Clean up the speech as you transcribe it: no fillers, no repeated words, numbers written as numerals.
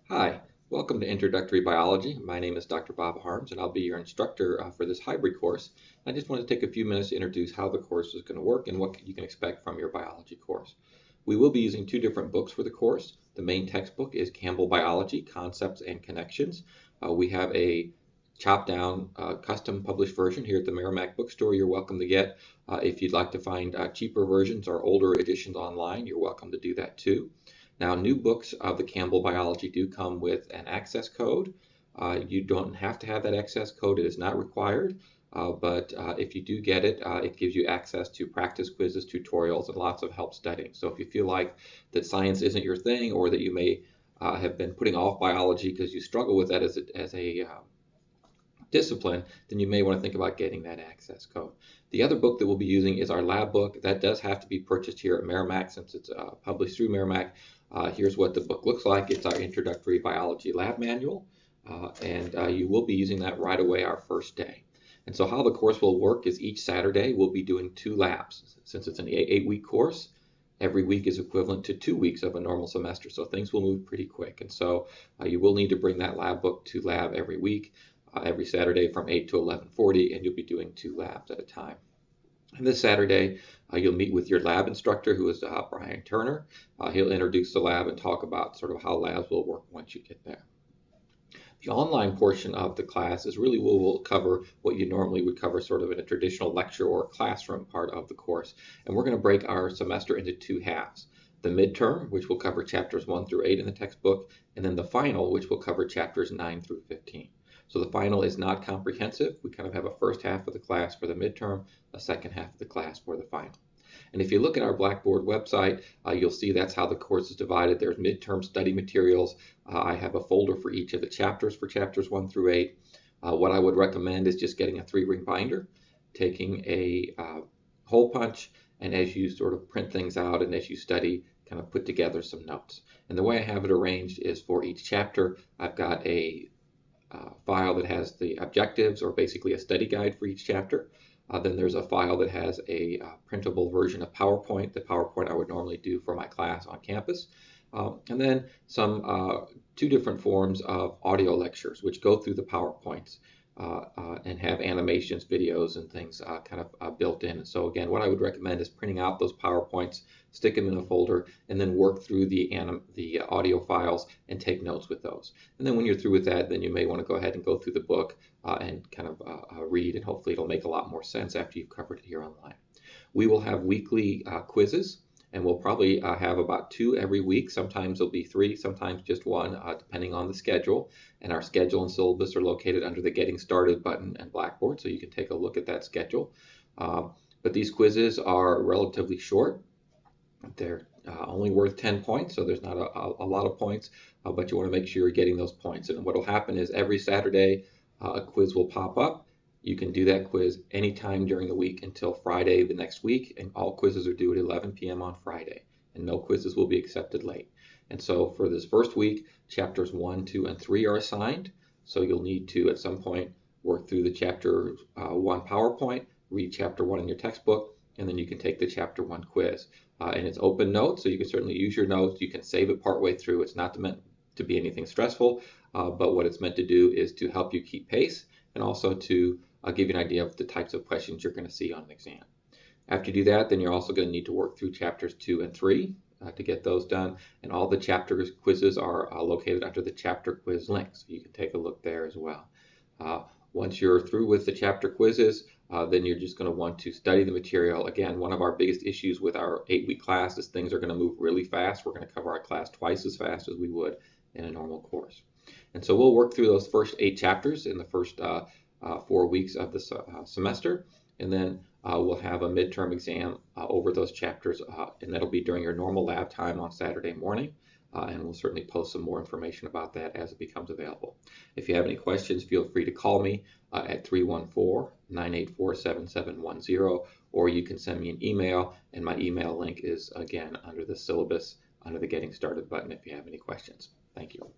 Hi, welcome to Introductory Biology. My name is Dr. Bob Harms, and I'll be your instructor for this hybrid course. I just want to take a few minutes to introduce how the course is going to work and what you can expect from your biology course. We will be using two different books for the course. The main textbook is Campbell Biology, Concepts and Connections. We have a chopped down custom published version here at the Merrimack Bookstore you're welcome to get. If you'd like to find cheaper versions or older editions online, you're welcome to do that too. Now, new books of the Campbell Biology do come with an access code. You don't have to have that access code. It is not required. But if you do get it, it gives you access to practice quizzes, tutorials, and lots of help studying. So if you feel like that science isn't your thing, or that you may have been putting off biology because you struggle with that as a discipline, then you may want to think about getting that access code. The other book that we'll be using is our lab book. That does have to be purchased here at Merrimack since it's published through Merrimack. Here's what the book looks like. It's our Introductory Biology Lab Manual, and you will be using that right away our first day. And so how the course will work is each Saturday we'll be doing 2 labs. Since it's an 8-week course, every week is equivalent to 2 weeks of a normal semester, so things will move pretty quick. And so you will need to bring that lab book to lab every week. Every Saturday from 8 to 11:40, and you'll be doing 2 labs at a time. And this Saturday, you'll meet with your lab instructor, who is Brian Turner. He'll introduce the lab and talk about sort of how labs will work once you get there. The online portion of the class is really where we'll cover what you normally would cover sort of in a traditional lecture or classroom part of the course. And we're going to break our semester into 2 halves. The midterm, which will cover chapters 1 through 8 in the textbook, and then the final, which will cover chapters 9 through 15. So the final is not comprehensive. We kind of have a first half of the class for the midterm, a second half of the class for the final. And if you look at our Blackboard website, you'll see that's how the course is divided. There's midterm study materials. I have a folder for each of the chapters for chapters 1 through 8. What I would recommend is just getting a 3-ring binder, taking a hole punch, and as you sort of print things out and as you study, kind of put together some notes. And the way I have it arranged is for each chapter, I've got a file that has the objectives, or basically a study guide for each chapter. Then there's a file that has a printable version of PowerPoint, the PowerPoint I would normally do for my class on campus. And then some 2 different forms of audio lectures, which go through the PowerPoints and have animations, videos, and things kind of built in. So again, what I would recommend is printing out those PowerPoints, stick them in a folder, and then work through the audio files and take notes with those. And then when you're through with that, then you may want to go ahead and go through the book and kind of read, and hopefully it'll make a lot more sense after you've covered it here online. We will have weekly quizzes, and we'll probably have about 2 every week. Sometimes there'll be 3, sometimes just 1, depending on the schedule. And our schedule and syllabus are located under the Getting Started button in Blackboard, so you can take a look at that schedule. But these quizzes are relatively short. They're only worth 10 points, so there's not a lot of points, but you want to make sure you're getting those points. And what will happen is every Saturday, a quiz will pop up. You can do that quiz anytime during the week until Friday the next week, and all quizzes are due at 11 p.m. on Friday, and no quizzes will be accepted late. And so for this first week, chapters 1, 2, and 3 are assigned, so you'll need to at some point work through the chapter 1 PowerPoint, read chapter 1 in your textbook, and then you can take the chapter 1 quiz. And it's open notes, so you can certainly use your notes. You can save it partway through. It's not meant to be anything stressful, but what it's meant to do is to help you keep pace and also to give you an idea of the types of questions you're going to see on an exam. After you do that, then you're also going to need to work through chapters 2 and 3 to get those done. And all the chapter quizzes are located under the chapter quiz link, so you can take a look there as well. Once you're through with the chapter quizzes, then you're just going to want to study the material. Again, one of our biggest issues with our 8-week class is things are going to move really fast. We're going to cover our class twice as fast as we would in a normal course. And so we'll work through those first 8 chapters in the first 4 weeks of the semester, and then we'll have a midterm exam over those chapters, and that'll be during your normal lab time on Saturday morning. And we'll certainly post some more information about that as it becomes available. If you have any questions, feel free to call me at 314-984-7710, or you can send me an email, and my email link is, again, under the syllabus, under the Getting Started button if you have any questions. Thank you.